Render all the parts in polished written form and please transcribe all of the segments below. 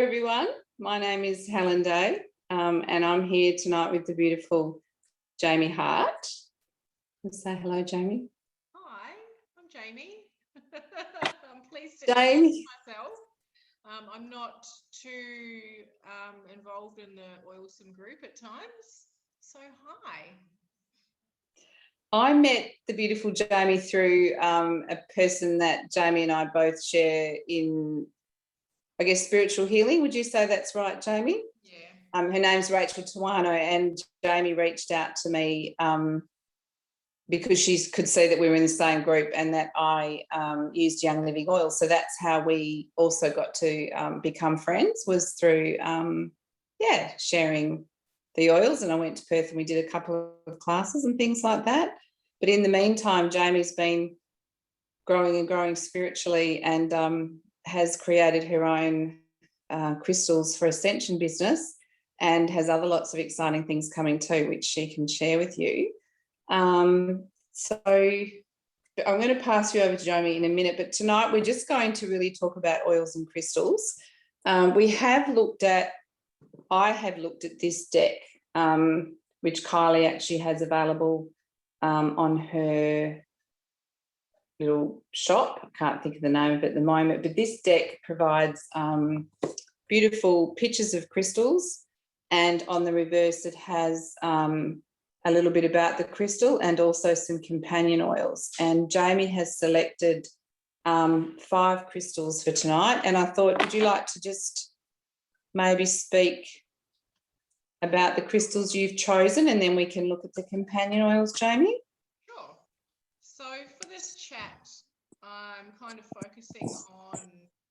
everyone. My name is Helen Day, and I'm here tonight with the beautiful Jamie Hart. Let's say hello, Jamie. Hi, I'm Jamie. I'm pleased to Jamie. introduce myself. I'm not too involved in the Oilsome group at times, so hi. I met the beautiful Jamie through a person that Jamie and I both share in, I guess, spiritual healing. Would you say that's right, Jamie? Yeah. Her name's Rachel Tawano, and Jamie reached out to me because she could see that we were in the same group and that I used Young Living Oil. So that's how we also got to become friends, was through, sharing the oils. And I went to Perth and we did a couple of classes and things like that. But in the meantime, Jamie's been growing and growing spiritually and has created her own crystals for ascension business and has other lots of exciting things coming too, which she can share with you. So I'm going to pass you over to Jamie in a minute, but tonight we're just going to really talk about oils and crystals. I have looked at this deck, which Kylie actually has available on her little shop. I can't think of the name of it at the moment, but this deck provides beautiful pictures of crystals, and on the reverse it has a little bit about the crystal and also some companion oils. And Jamie has selected 5 crystals for tonight, and I thought, would you like to just maybe speak about the crystals you've chosen and then we can look at the companion oils, Jamie? Sure. So for this chat, I'm kind of focusing on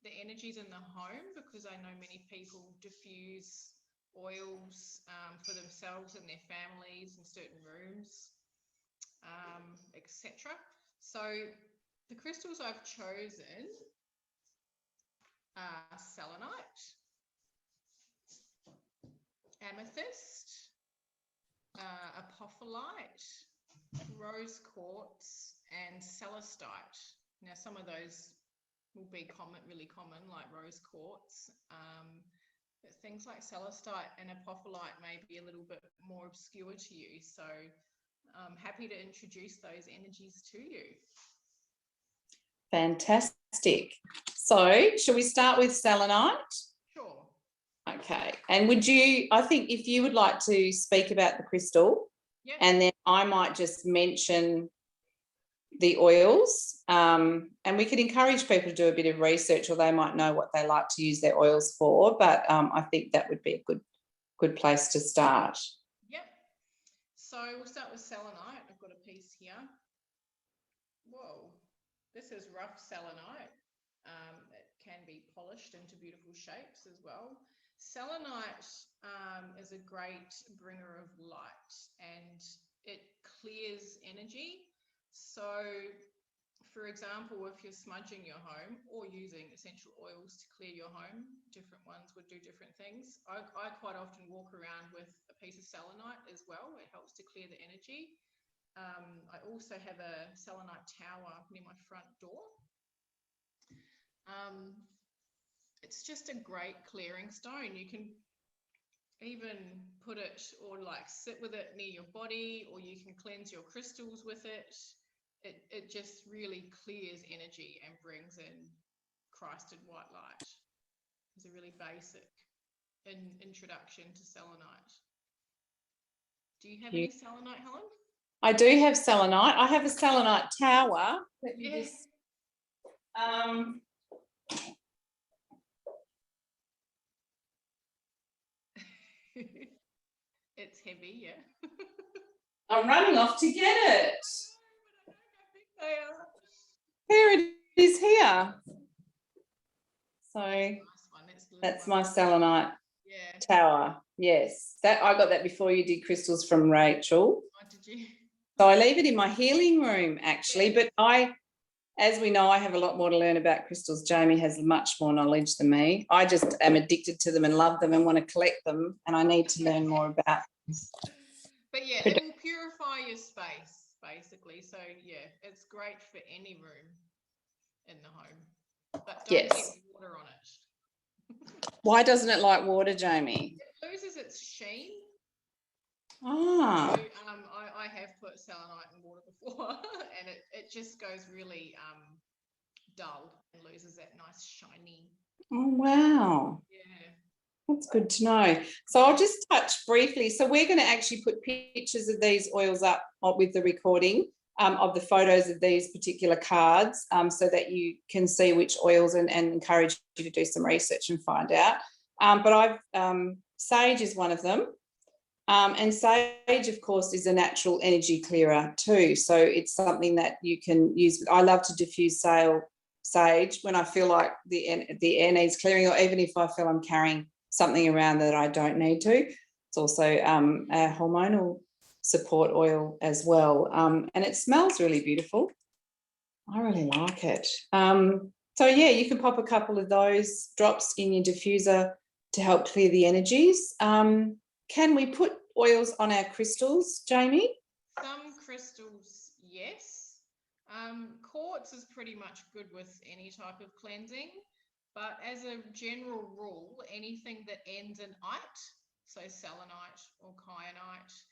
the energies in the home because I know many people diffuse oils for themselves and their families in certain rooms, etc. So the crystals I've chosen are selenite, amethyst, apophyllite, rose quartz, and celestite. Now, some of those will be really common, like rose quartz. But things like celestite and apophyllite may be a little bit more obscure to you. So I'm happy to introduce those energies to you. Fantastic. So shall we start with selenite? Sure. Okay. And I think if you would like to speak about the crystal, yep. And then I might just mention the oils, and we could encourage people to do a bit of research, or they might know what they like to use their oils for, but I think that would be a good place to start. Yep. So we'll start with selenite. I've got a piece here. Whoa, this is rough selenite. It can be polished into beautiful shapes as well. Selenite is a great bringer of light and it clears energy. So, for example, if you're smudging your home or using essential oils to clear your home, different ones would do different things. I quite often walk around with a piece of selenite as well. It helps to clear the energy. I also have a selenite tower near my front door. It's just a great clearing stone. You can even put it or like sit with it near your body, or you can cleanse your crystals with it. It just really clears energy and brings in Christed white light. It's a really basic introduction to selenite. Do you have any selenite, Helen? I do have selenite. I have a selenite tower. Let me just It's heavy, yeah. I'm running off to get it. Here it is here. So nice that's my selenite yeah. tower. Yes, that I got that before you did crystals from Rachel. Oh, did you? So I leave it in my healing room actually, but as we know, I have a lot more to learn about crystals. Jamie has much more knowledge than me. I just am addicted to them and love them and want to collect them, and I need to learn more about them. But yeah, it will purify your space, basically. So yeah, it's great for any room in the home. But don't get water on it. Why doesn't it like water, Jamie? It loses its sheen. Ah, So, I have put selenite in water before, and it just goes really dull and loses that nice shiny. oh, wow. Yeah. That's good to know. So I'll just touch briefly. So we're going to actually put pictures of these oils up with the recording of the photos of these particular cards so that you can see which oils and encourage you to do some research and find out. But sage is one of them. And sage, of course, is a natural energy clearer too. So it's something that you can use. I love to diffuse sage when I feel like the air needs clearing, or even if I feel I'm carrying something around that I don't need to. It's also a hormonal support oil as well. And it smells really beautiful. I really like it. So yeah, you can pop a couple of those drops in your diffuser to help clear the energies. Can we put oils on our crystals, Jamie? Some crystals, yes. Quartz is pretty much good with any type of cleansing, but as a general rule, anything that ends in ite, so selenite or kyanite,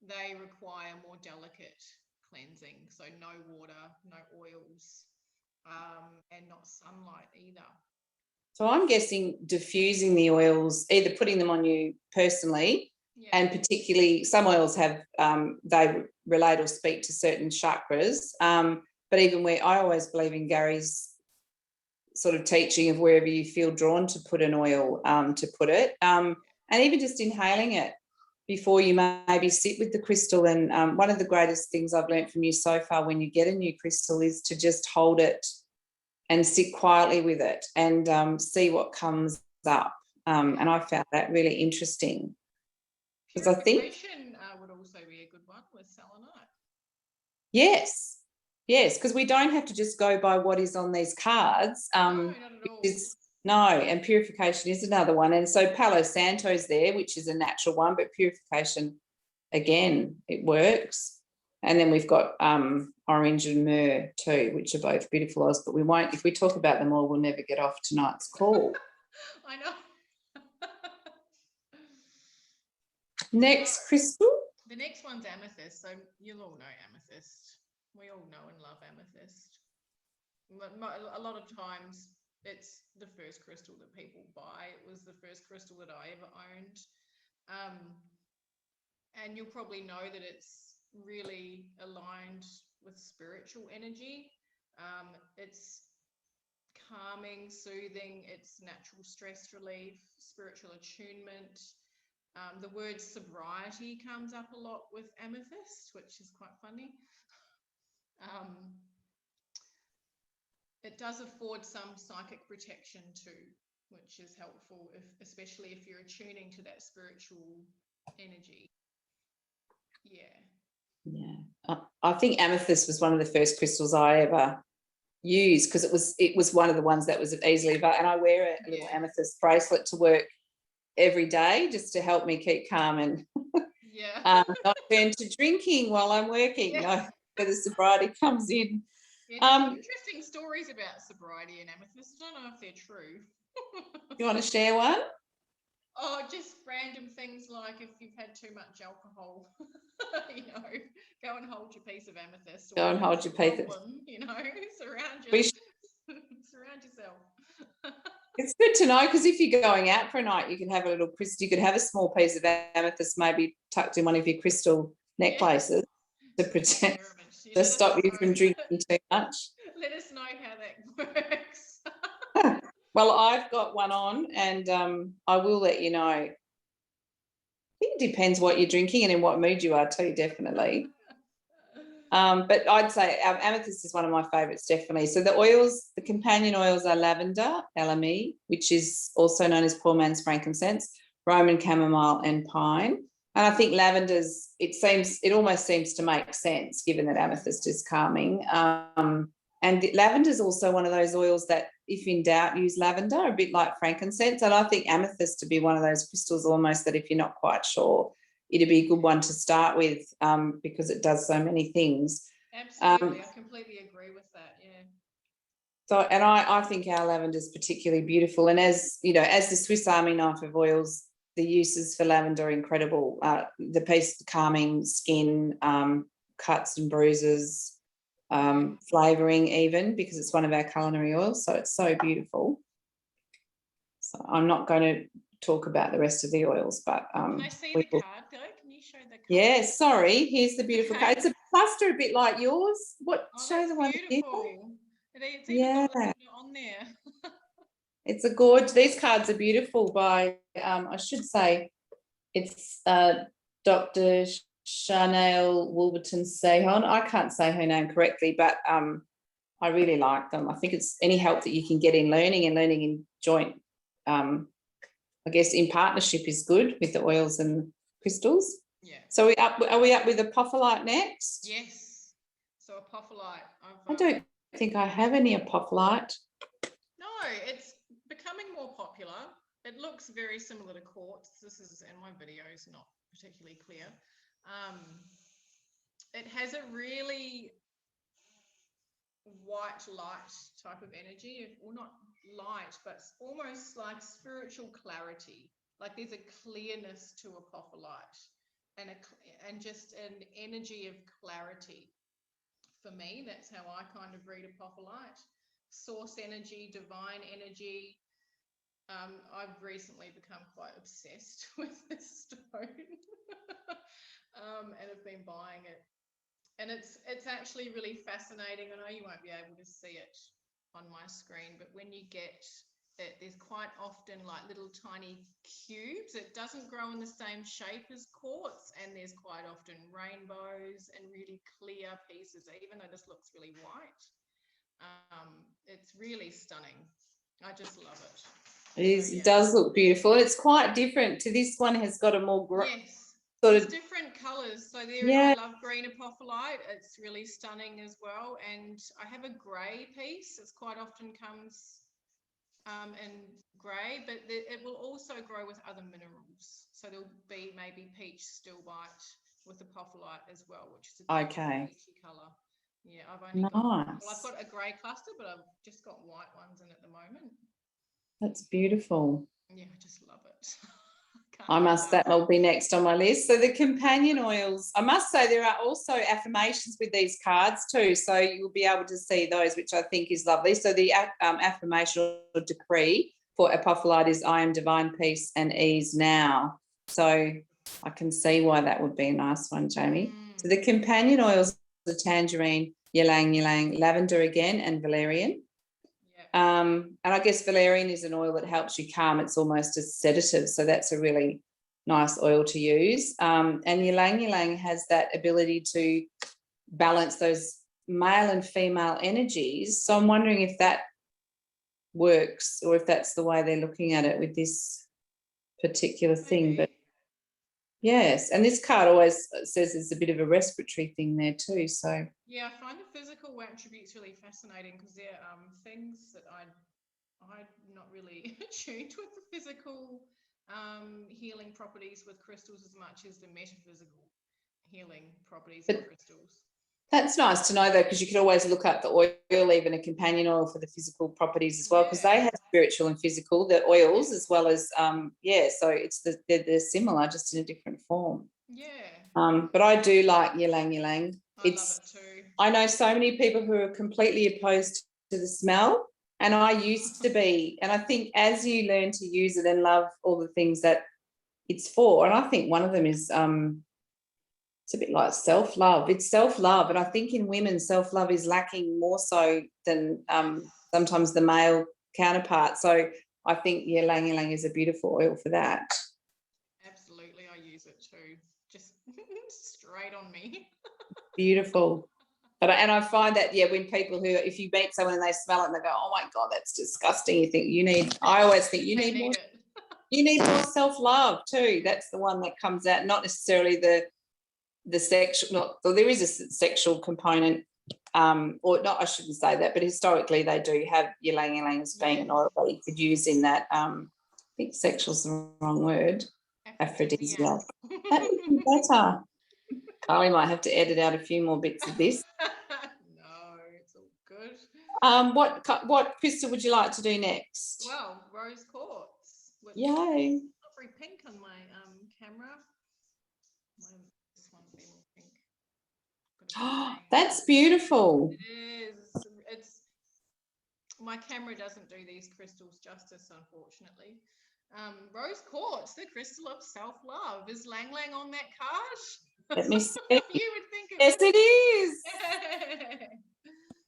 they require more delicate cleansing. So no water, no oils, and not sunlight either. So I'm guessing diffusing the oils, either putting them on you personally, and particularly some oils have, they relate or speak to certain chakras. But even where I always believe in Gary's sort of teaching of wherever you feel drawn to put an oil, to put it, and even just inhaling it before you maybe sit with the crystal. And one of the greatest things I've learned from you so far when you get a new crystal is to just hold it and sit quietly with it and see what comes up. And I found that really interesting. Because I think Purification would also be a good one with selenite. yes, because we don't have to just go by what is on these cards. No, not at all. No, and purification is another one. And so Palo Santo is there, which is a natural one, but purification, again, it works. And then we've got orange and myrrh too, which are both beautiful oils, but we won't, if we talk about them all, we'll never get off tonight's call. I know. Next crystal. The next one's amethyst. So you'll all know amethyst. We all know and love amethyst. A lot of times it's the first crystal that people buy. It was the first crystal that I ever owned. And you'll probably know that it's really aligned with spiritual energy. It's calming, soothing, it's natural stress relief, spiritual attunement. The word sobriety comes up a lot with amethyst, which is quite funny. It does afford some psychic protection too, which is helpful, especially if you're attuning to that spiritual energy. Yeah, I think amethyst was one of the first crystals I ever used, because it was one of the ones that was easily available, and I wear a little amethyst bracelet to work every day just to help me keep calm and not turn to drinking while I'm working. No, where the sobriety comes in. Interesting stories about sobriety and amethyst. I don't know if they're true. You want to share one? Oh, just random things like if you've had too much alcohol, go and hold your piece of amethyst. Go and hold your piece. Surround yourself. It's good to know, because if you're going out for a night, you can have a little crystal. You could have a small piece of amethyst maybe tucked in one of your crystal necklaces to protect, to stop you from drinking too much. Let us know how that works. Well, I've got one on, and I will let you know. I think it depends what you're drinking and in what mood you are too, definitely. But I'd say amethyst is one of my favourites, definitely. So the oils, the companion oils are lavender, LME, which is also known as poor man's frankincense, Roman chamomile and pine. And I think lavender's, it almost seems to make sense given that amethyst is calming. And lavender is also one of those oils that, if in doubt, use lavender, a bit like frankincense. And I think amethyst to be one of those crystals almost that if you're not quite sure, it'd be a good one to start with, because it does so many things. Absolutely, I completely agree with that, yeah. So, and I think our lavender is particularly beautiful. And as you know, as the Swiss Army knife of oils, the uses for lavender are incredible. The piece calming skin, cuts and bruises, flavouring even, because it's one of our culinary oils. So it's so beautiful. So I'm not going to talk about the rest of the oils, but Can I see the card though? Can you show the card? Yeah, sorry. Here's the beautiful card. It's a cluster a bit like yours. What? Oh, show the one. Beautiful. It's even Yeah. got lavender on there. It's a gorge. These cards are beautiful by, I should say, it's Dr. Chanel Wolverton Sahon. I can't say her name correctly, but I really like them. I think it's any help that you can get in learning, and learning in joint, I guess, in partnership is good with the oils and crystals. Yeah. So are we up with apophyllite next? Yes. So apophyllite. I don't think I have any apophyllite. No, it's becoming more popular. It looks very similar to quartz. This is, in my video, is not particularly clear. It has a really white light type of energy, well, not light, but almost like spiritual clarity. Like there's a clearness to apophyllite and just an energy of clarity. For me, that's how I kind of read apophyllite. Source energy, divine energy. I've recently become quite obsessed with this stone and have been buying it. And it's actually really fascinating. I know you won't be able to see it on my screen, but when you get it, there's quite often like little tiny cubes. It doesn't grow in the same shape as quartz, and there's quite often rainbows and really clear pieces, even though this looks really white. It's really stunning. I just love it. It does look beautiful. It's quite different to this one. Has got a more yes, sort there's of different colors. So there, yeah. I love green apophyllite. It's really stunning as well. And I have a grey piece. It's quite often comes in grey, but it will also grow with other minerals. So there'll be maybe peach stilbite with apophyllite as well, which is a peachy colour. Yeah, I've only I've got a grey cluster, but I've just got white ones in at the moment. That's beautiful. Yeah, I just love it. that will be next on my list. So the companion oils, I must say there are also affirmations with these cards too. So you'll be able to see those, which I think is lovely. So the affirmation or decree for apophyllite is I am divine peace and ease now. So I can see why that would be a nice one, Jamie. So the companion oils, the tangerine, ylang ylang, lavender again, and valerian. And I guess valerian is an oil that helps you calm. It's almost a sedative, so that's a really nice oil to use. And ylang ylang has that ability to balance those male and female energies. So I'm wondering if that works, or if that's the way they're looking at it with this particular thing. But yes, and this card always says there's a bit of a respiratory thing there too. So yeah, I find the physical attributes really fascinating, because they're things that I'm not really attuned with the physical healing properties with crystals as much as the metaphysical healing properties of crystals. That's nice to know though, because you could always look up the oil, even a companion oil, for the physical properties as well, because they have spiritual and physical, the oils as well as so it's they're similar, just in a different form. But I do like ylang ylang. I love it too. I know so many people who are completely opposed to the smell, and I used to be, and I think as you learn to use it and love all the things that it's for, and I think one of them is it's a bit like self-love. It's self-love. And I think in women, self-love is lacking more so than sometimes the male counterpart. So I think ylang ylang is a beautiful oil for that. Absolutely. I use it too. Just straight on me. Beautiful. And I find that, when people who, if you meet someone and they smell it and they go, oh my God, that's disgusting. You think I always think you need more. You need more self-love too. That's the one that comes out, not necessarily the sexual, there is a sexual component, or not, I shouldn't say that, but historically they do have ylang ylang as being an oil that you could use in that, I think sexual's the wrong word, aphrodisiac. That would be better. Carly might have to edit out a few more bits of this. No, it's all good. What crystal would you like to do next? Well, rose quartz. Which Yay. is not very pink on my camera. This one's a bit more pink. That's beautiful. It is. It's my camera doesn't do these crystals justice, unfortunately. Rose quartz, the crystal of self-love. Is Lang Lang on that card? Let me see. You would think Yes, it is.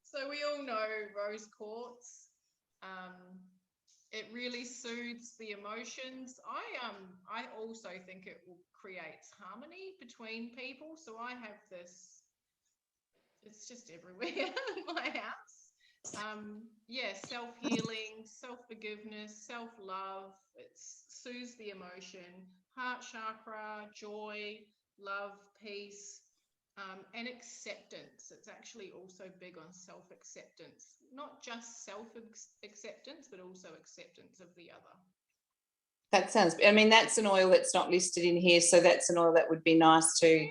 So we all know rose quartz. It really soothes the emotions. I also think it creates harmony between people. So I have this, it's just everywhere in my house. Yeah, self-healing, self-forgiveness, self-love. It soothes the emotion, heart chakra, joy, love, peace, and acceptance. It's actually also big on self-acceptance, not just self-acceptance, but also acceptance of the other. That sounds, I mean, that's an oil that's not listed in here. So that's an oil that would be nice to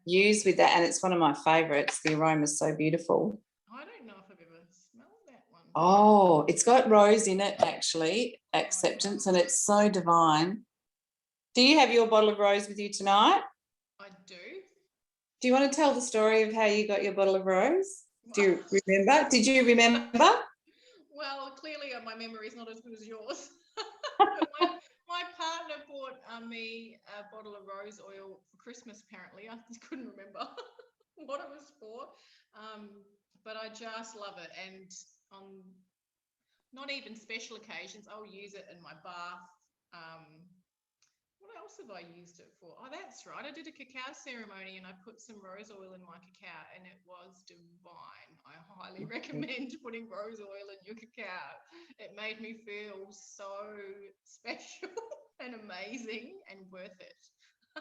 use with that. And it's one of my favourites. The aroma is so beautiful. I don't know if I've ever smelled that one. Oh, it's got rose in it, actually, acceptance, and it's so divine. Do you have your bottle of rose with you tonight? I do. Do you want to tell the story of how you got your bottle of rose? Do you remember? Did you remember? Well, clearly my memory is not as good as yours. my partner bought me a bottle of rose oil for Christmas, apparently. I just couldn't remember what it was for. But I just love it. And on not even special occasions, I'll use it in my bath. What else have I used it for? Oh, that's right. I did a cacao ceremony and I put some rose oil in my cacao and it was divine. I highly recommend putting rose oil in your cacao. It made me feel so special and amazing and worth it.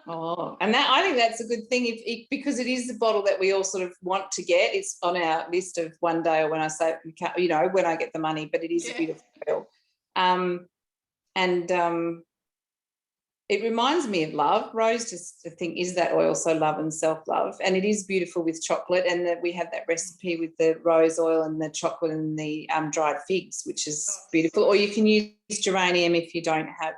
Oh, and that, I think that's a good thing because it is the bottle that we all sort of want to get. It's on our list of one day, or when I say, you know, when I get the money, but it is a beautiful oil. It reminds me of love. Rose, just to think, is that oil so love and self-love? And it is beautiful with chocolate, and that we have that recipe with the rose oil and the chocolate and the dried figs, which is beautiful. Or you can use geranium if you don't have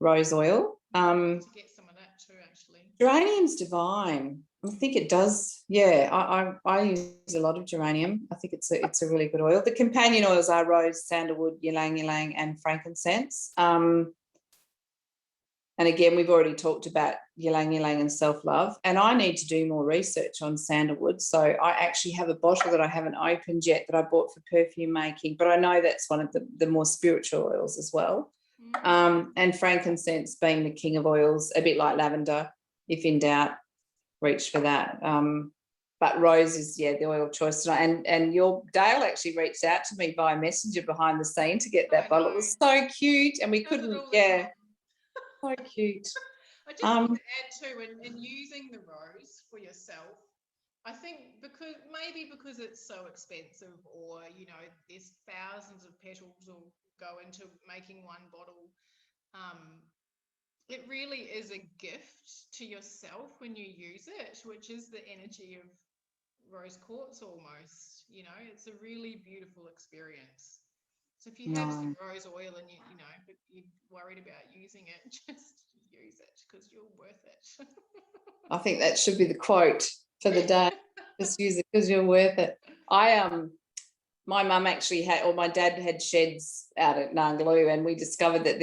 rose oil. To get some of that too, actually. Geranium's divine. I think it does. Yeah, I use a lot of geranium. I think it's a really good oil. The companion oils are rose, sandalwood, ylang ylang, and frankincense. And again, we've already talked about ylang ylang and self-love. And I need to do more research on sandalwood. So I actually have a bottle that I haven't opened yet that I bought for perfume making. But I know that's one of the more spiritual oils as well. And frankincense being the king of oils, a bit like lavender. If in doubt, reach for that. But rose is, the oil choice tonight. And your Dale actually reached out to me by messenger behind the scene to get that bottle. It was so cute, and we couldn't. So cute. I just want to add too, in using the rose for yourself, I think because it's so expensive, or there's thousands of petals will go into making one bottle. It really is a gift to yourself when you use it, which is the energy of rose quartz almost. It's a really beautiful experience. So if you have some rose oil and but you're worried about using it, just use it because you're worth it. I think that should be the quote for the day. Just use it because you're worth it. My mum actually my dad had sheds out at Narngulu, and we discovered that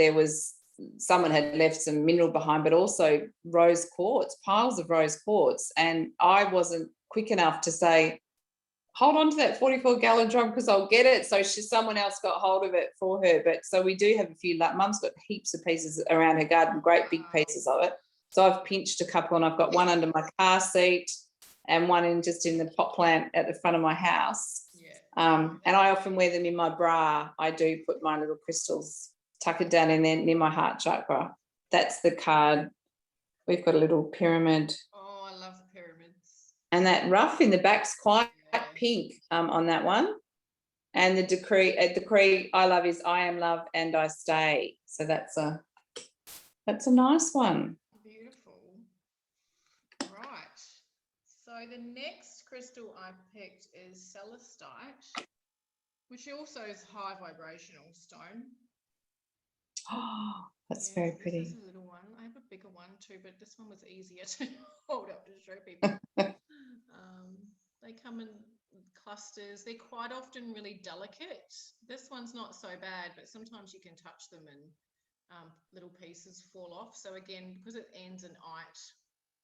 someone had left some mineral behind, but also rose quartz, piles of rose quartz. And I wasn't quick enough to say, hold on to that 44-gallon drum because I'll get it. So someone else got hold of it for her. But so we do have a few. Mum's got heaps of pieces around her garden, great big pieces of it. So I've pinched a couple, and I've got one under my car seat and one just in the pot plant at the front of my house. And I often wear them in my bra. I do put my little crystals, tuck it down in there near my heart chakra. That's the card. We've got a little pyramid. Oh, I love the pyramids. And that ruff in the back's quite pink on that one. And the decree I love is I am love and I stay. So that's a nice one. Beautiful. Right. So the next crystal I picked is celestite, which also is high vibrational stone. Oh, that's Yeah, very so this pretty. is a little one. I have a bigger one too, but this one was easier to hold up to show people. They come in clusters. They're quite often really delicate. This one's not so bad, but sometimes you can touch them and little pieces fall off. So again, because it ends in ite,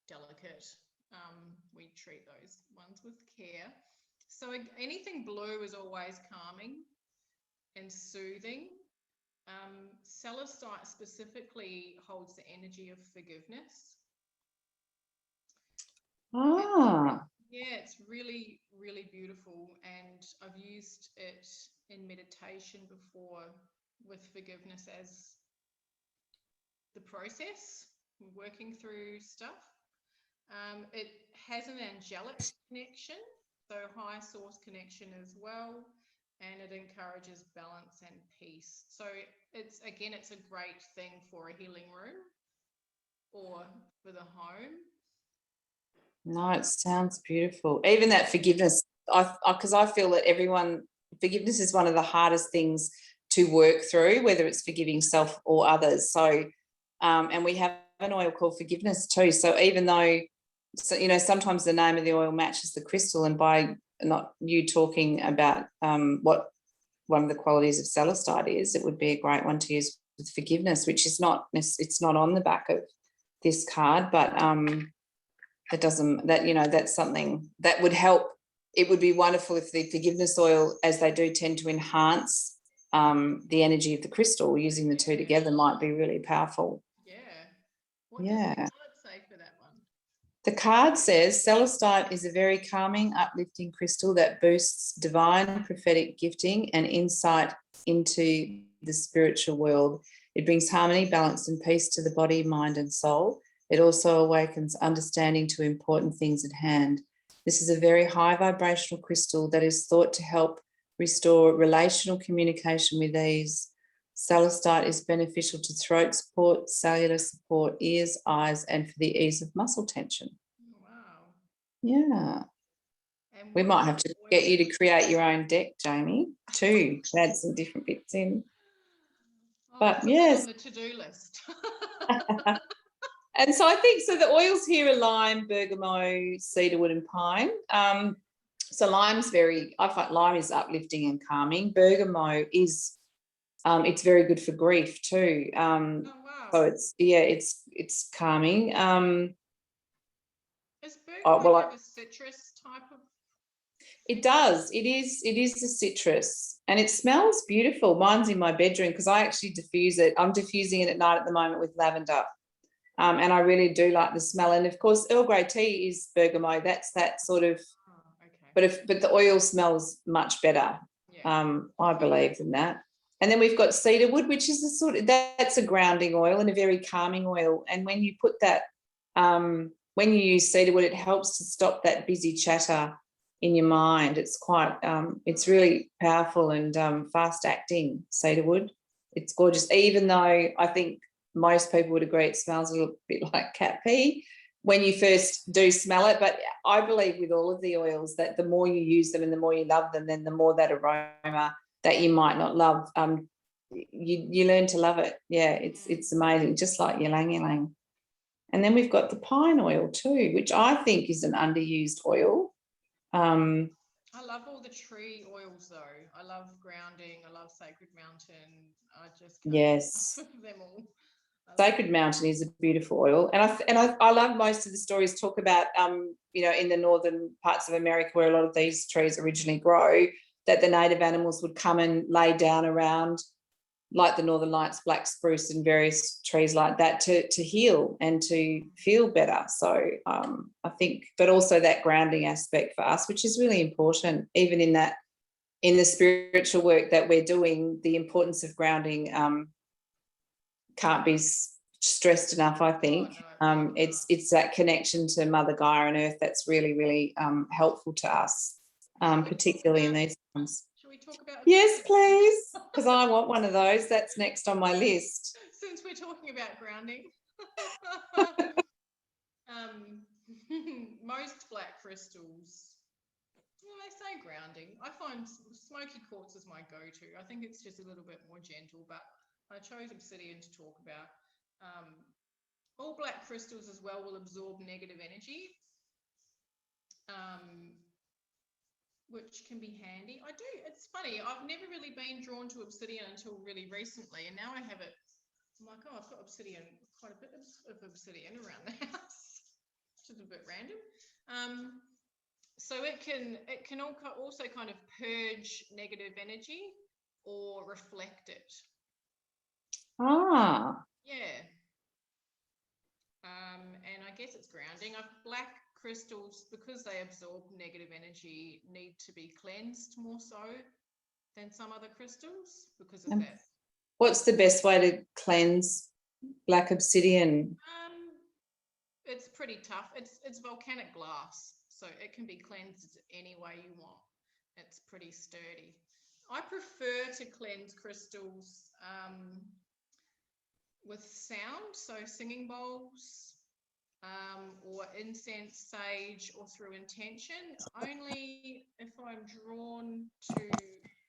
delicate, we treat those ones with care. So anything blue is always calming and soothing. Celestite specifically holds the energy of forgiveness. Ah, Yeah, it's really, really beautiful. And I've used it in meditation before with forgiveness as the process, working through stuff. It has an angelic connection, so high source connection as well, and it encourages balance and peace. So it's a great thing for a healing room or for the home. no, it sounds beautiful. Even that forgiveness, because I feel that forgiveness is one of the hardest things to work through, whether it's forgiving self or others. So, and we have an oil called forgiveness too. So even though, sometimes the name of the oil matches the crystal, and by not you talking about what one of the qualities of celestite is, it would be a great one to use with forgiveness, which is it's not on the back of this card, but that's something that would help. It would be wonderful if the forgiveness oil, as they do tend to enhance the energy of the crystal, using the two together might be really powerful. Yeah. What does the card say for that one? The card says celestite is a very calming, uplifting crystal that boosts divine prophetic gifting and insight into the spiritual world. It brings harmony, balance, and peace to the body, mind, and soul. It also awakens understanding to important things at hand. This is a very high vibrational crystal that is thought to help restore relational communication with ease. Celestite is beneficial to throat support, cellular support, ears, eyes, and for the ease of muscle tension. Wow. Yeah. And We might have to get you to create your own deck, Jamie, too. Add some different bits in. But yes. On the to-do list. And so I think, the oils here are lime, bergamot, cedarwood, and pine. So I find lime is uplifting and calming. Bergamot is, it's very good for grief too. Oh, wow. So it's calming. Does bergamot have a citrus type of? It does. It is a citrus, and it smells beautiful. Mine's in my bedroom because I actually diffuse it. I'm diffusing it at night at the moment with lavender. And I really do like the smell. And of course, Earl Grey tea is bergamot. That's that sort of. Oh, okay. But the oil smells much better, I believe, than that. And then we've got cedarwood, which is that's a grounding oil and a very calming oil. And when you put that, when you use cedarwood, it helps to stop that busy chatter in your mind. It's quite, it's really powerful and fast acting cedarwood. It's gorgeous, even though I think most people would agree it smells a little bit like cat pee when you first do smell it. But I believe with all of the oils that the more you use them and the more you love them, then the more that aroma that you might not love, you learn to love it. Yeah, it's amazing, just like ylang ylang. And then we've got the pine oil too, which I think is an underused oil. I love all the tree oils though. I love grounding. I love Sacred Mountain. I just can't yes. them all. Sacred Mountain is a beautiful oil, and I love most of the stories talk about in the northern parts of America where a lot of these trees originally grow, that the native animals would come and lay down around, like the Northern Lights, black spruce, and various trees like that to heal and to feel better. So I think, but also that grounding aspect for us, which is really important, even in the spiritual work that we're doing, the importance of grounding can't be stressed enough, I think. Oh, no, it's that connection to Mother Gaia and Earth that's really, really helpful to us, particularly in these times. Shall we talk about? Yes, please, because I want one of those. That's next on my list. Since we're talking about grounding, most black crystals Well, they say grounding. I find smoky quartz is my go-to. I think it's just a little bit more gentle, but I chose obsidian to talk about. All black crystals as well will absorb negative energy, which can be handy. It's funny, I've never really been drawn to obsidian until really recently, and now I have it. I'm like, oh, I've got obsidian, quite a bit of obsidian around the house, which is a bit random. So it can also kind of purge negative energy or reflect it. Ah. Yeah. And I guess it's grounding. Black crystals, because they absorb negative energy, need to be cleansed more so than some other crystals because of that. What's the best way to cleanse black obsidian? It's pretty tough. It's volcanic glass, so it can be cleansed any way you want. It's pretty sturdy. I prefer to cleanse crystals with sound, so singing bowls, or incense, sage, or through intention. Only if I'm drawn to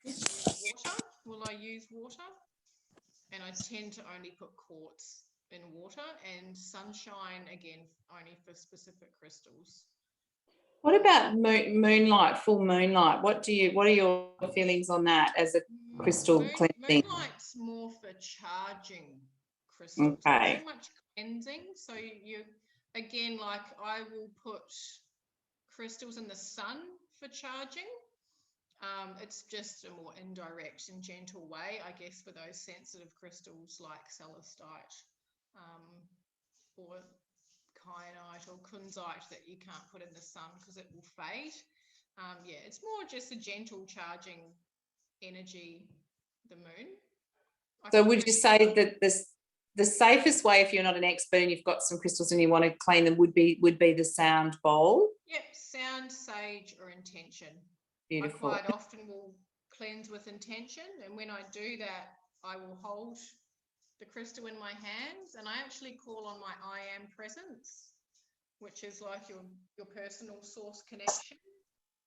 use water will I use water, and I tend to only put quartz in water, and sunshine again only for specific crystals. What about moonlight, full moonlight? What are your feelings on that as a crystal cleansing? Moonlight's more for charging crystals, okay. not so much cleansing. So you again, like I will put crystals in the sun for charging. It's just a more indirect and gentle way, I guess, for those sensitive crystals like celestite, or kyanite or kunzite that you can't put in the sun because it will fade. Yeah, it's more just a gentle charging energy, the moon. So would you say that the safest way, if you're not an expert and you've got some crystals and you want to clean them, would be the sound bowl? Yep, sound, sage, or intention. Beautiful. I quite often will cleanse with intention, and when I do that, I will hold the crystal in my hands, and I actually call on my I am presence, which is like your personal source connection.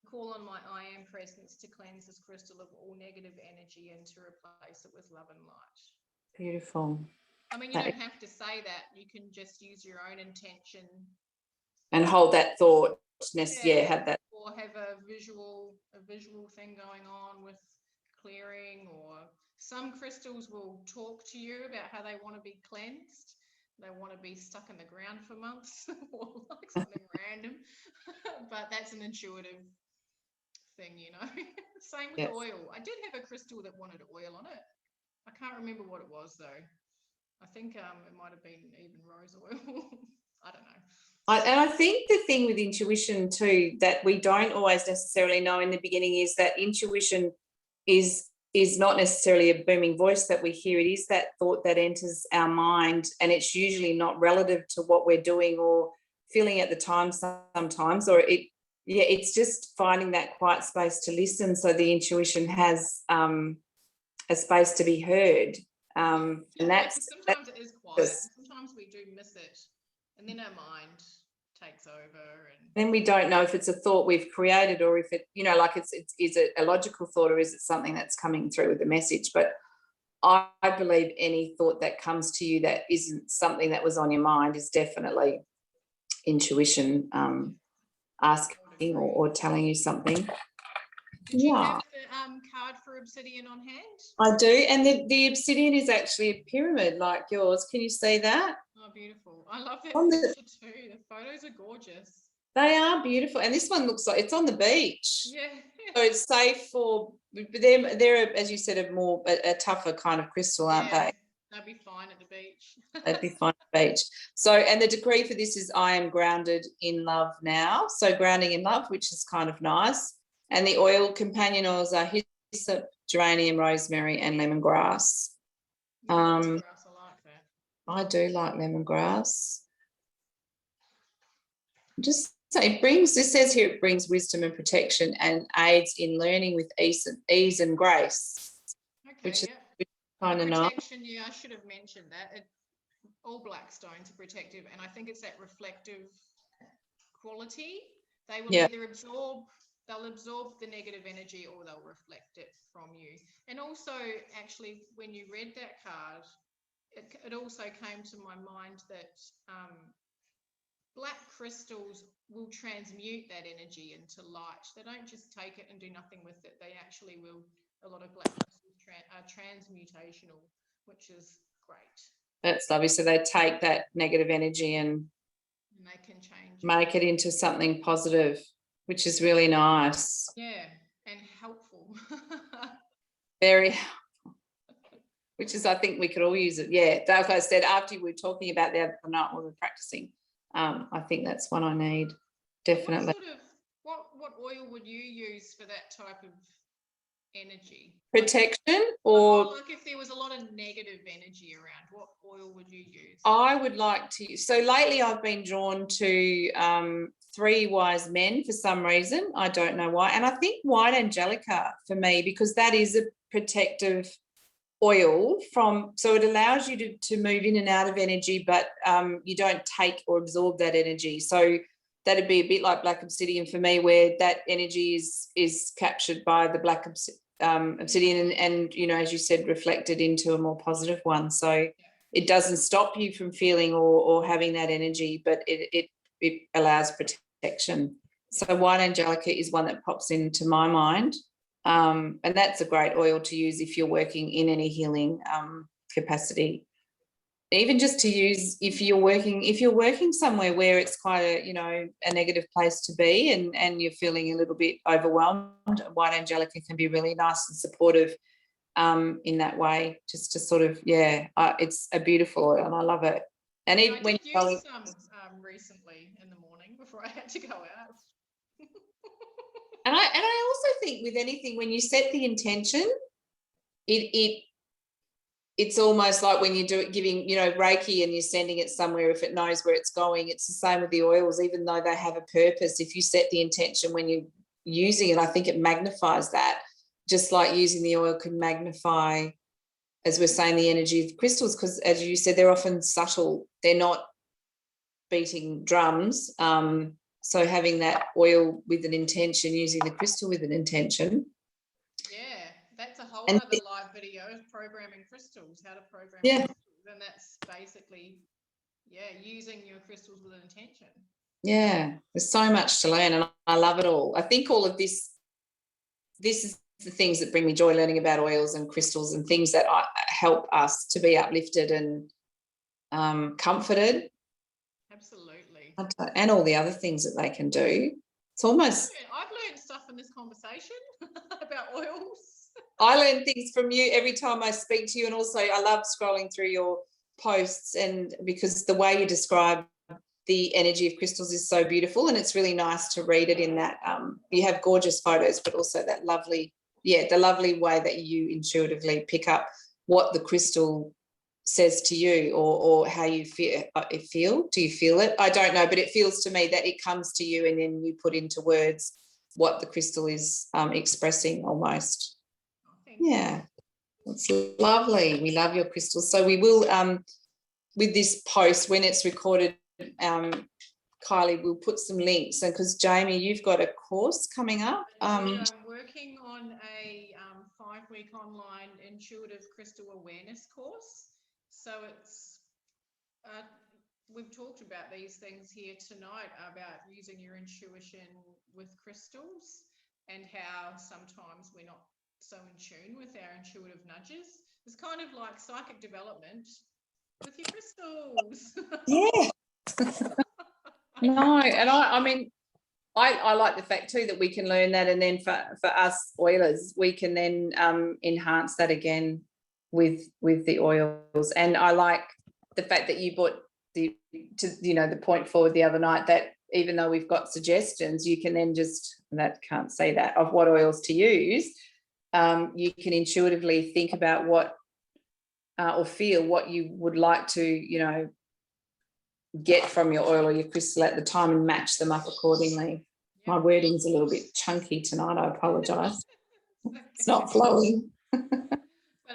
Call on my I am presence to cleanse this crystal of all negative energy and to replace it with love and light. Beautiful. I mean, you don't have to say that. You can just use your own intention and hold that thought. Yeah, have that. Or have a visual thing going on with clearing, or some crystals will talk to you about how they want to be cleansed. They want to be stuck in the ground for months or like something random, but that's an intuitive thing, you know. Same with oil. I did have a crystal that wanted oil on it. I can't remember what it was though. I think it might have been even rose oil. I don't know. And I think the thing with intuition too that we don't always necessarily know in the beginning is that intuition is not necessarily a booming voice that we hear. It is that thought that enters our mind, and it's usually not relative to what we're doing or feeling at the time sometimes, or it's just finding that quiet space to listen so the intuition has a space to be heard. And sometimes it is quiet. Sometimes we do miss it, and then our mind takes over, and then we don't know if it's a thought we've created or if it, like is it a logical thought or is it something that's coming through with the message. But I believe any thought that comes to you that isn't something that was on your mind is definitely intuition asking or telling you something. Did you have the card for obsidian on hand? I do, and the obsidian is actually a pyramid like yours. Can you see that? Oh, beautiful. I love that picture too. The photos are gorgeous. They are beautiful, and this one looks like it's on the beach. Yeah. So it's safe for them. They're, as you said, a tougher kind of crystal, aren't they? They'd be fine at the beach. They'd be fine at the beach. So, and the decree for this is I am grounded in love now. So grounding in love, which is kind of nice. And the companion oils are hyssop, geranium, rosemary, and lemongrass. Lemongrass, I like that. I do like lemongrass. This says here it brings wisdom and protection and aids in learning with ease and grace. Okay, which is kind of nice. Protection, yeah, I should have mentioned that. All black stones are protective, and I think it's that reflective quality. They will either absorb they'll absorb the negative energy or they'll reflect it from you. And also, actually, when you read that card, it also came to my mind that black crystals will transmute that energy into light. They don't just take it and do nothing with it. They actually will. A lot of black crystals are transmutational, which is great. That's lovely. So they take that negative energy and they can change make it into something positive, which is really nice. Yeah, and helpful. Very, which is, I think we could all use it. Yeah, like I said, after we were talking about the other night when we were practicing, I think that's one I need, definitely. What oil would you use for that type of energy? Protection, or like if there was a lot of negative energy around, what oil would you use? I would like to. So lately I've been drawn to Three Wise Men for some reason. I don't know why. And I think White Angelica for me, because that is a protective oil so it allows you to move in and out of energy, but you don't take or absorb that energy. So that'd be a bit like black obsidian for me, where that energy is captured by the black obsidian and as you said, reflected into a more positive one. So it doesn't stop you from feeling or having that energy, but it allows protection. So White Angelica is one that pops into my mind. And that's a great oil to use if you're working in any healing capacity. Even just to use if you're working somewhere where it's quite a negative place to be and you're feeling a little bit overwhelmed, White Angelica can be really nice and supportive in that way, just to sort of, it's a beautiful oil and I love it. And I did use some recently in the morning before I had to go out. And I also think with anything, when you set the intention, it's almost like when you do it, giving, Reiki, and you're sending it somewhere, if it knows where it's going. It's the same with the oils, even though they have a purpose. If you set the intention when you're using it, I think it magnifies that, just like using the oil can magnify, as we're saying, the energy of crystals, because as you said, they're often subtle. They're not beating drums. So having that oil with an intention, using the crystal with an intention. Yeah, that's a whole other live video, programming crystals, how to program crystals. And that's basically, using your crystals with an intention. Yeah, there's so much to learn and I love it all. I think all of this is the things that bring me joy, learning about oils and crystals and things that help us to be uplifted and comforted. Absolutely. And all the other things that they can do. It's almost... I've learned stuff in this conversation about oils. I learn things from you every time I speak to you, and also I love scrolling through your posts, and because the way you describe the energy of crystals is so beautiful, and it's really nice to read it in that you have gorgeous photos, but also that lovely, the lovely way that you intuitively pick up what the crystal says to you or how you feel. Do you feel it? I don't know, but it feels to me that it comes to you and then you put into words what the crystal is expressing almost. It's lovely. We love your crystals. So we will, with this post, when it's recorded, Kylie, we'll put some links, and because Jamie, you've got a course coming up. I'm working on a 5-week online intuitive crystal awareness course. So it's we've talked about these things here tonight, about using your intuition with crystals and how sometimes we're not so in tune with our intuitive nudges. It's kind of like psychic development with your crystals. No, and I mean, I like the fact too that we can learn that, and then for us oilers, we can then enhance that again with the oils. And I like the fact that you brought the point forward the other night, that even though we've got suggestions, you can then can't say that, of what oils to use. You can intuitively think about what or feel what you would like to, get from your oil or your crystal at the time and match them up accordingly. My wording's a little bit chunky tonight. I apologise. It's not flowing. But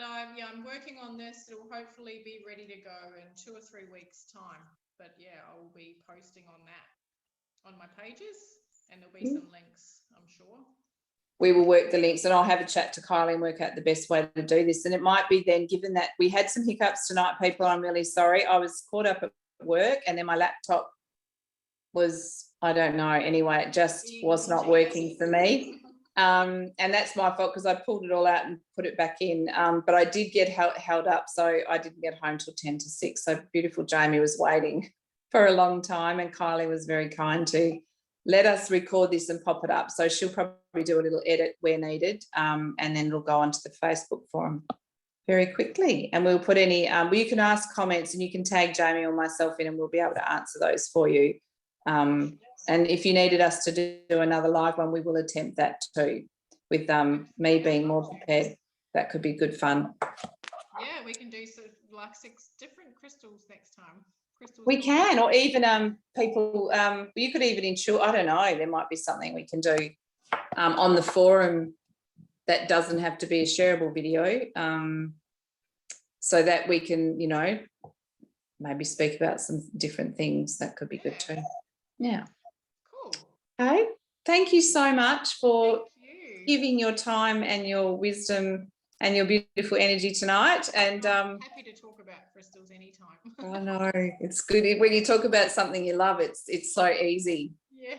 I'm working on this. It'll hopefully be ready to go in 2 or 3 weeks' time. But I will be posting on that on my pages. And there'll be some links, I'm sure. We will work the links, and I'll have a chat to Kylie and work out the best way to do this. And it might be then, given that we had some hiccups tonight, people, I'm really sorry. I was caught up at work and then my laptop was, I don't know, anyway, it just was not working for me. And that's my fault because I pulled it all out and put it back in. But I did get held up, so I didn't get home till 10 to 6. So beautiful Jamie was waiting for a long time, and Kylie was very kind to let us record this and pop it up. So she'll probably do a little edit where needed, and then it'll go onto the Facebook forum very quickly. And we'll put any, well, you can ask comments and you can tag Jamie or myself in, and we'll be able to answer those for you. And if you needed us to do another live one, we will attempt that too, with me being more prepared. That could be good fun. Yeah, we can do sort of like 6 different crystals next time. We can, or even people, you could even ensure, I don't know, there might be something we can do on the forum that doesn't have to be a shareable video, so that we can, you know, maybe speak about some different things. That could be good too. Yeah. Cool. Okay. Thank you so much for giving your time and your wisdom and your beautiful energy tonight. And I'm happy to talk about crystals anytime. I know, it's good when you talk about something you love. It's so easy. Yeah,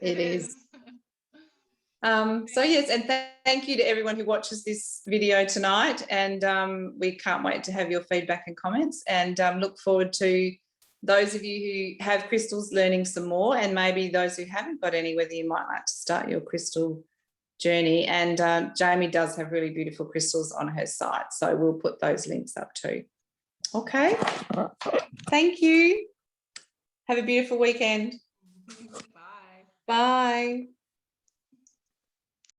it is. So yes, and thank you to everyone who watches this video tonight, and we can't wait to have your feedback and comments, and look forward to those of you who have crystals learning some more, and maybe those who haven't got any, whether you might like to start your crystal journey. And Jamie does have really beautiful crystals on her site, so we'll put those links up too. Okay, thank you. Have a beautiful weekend. Bye. Bye.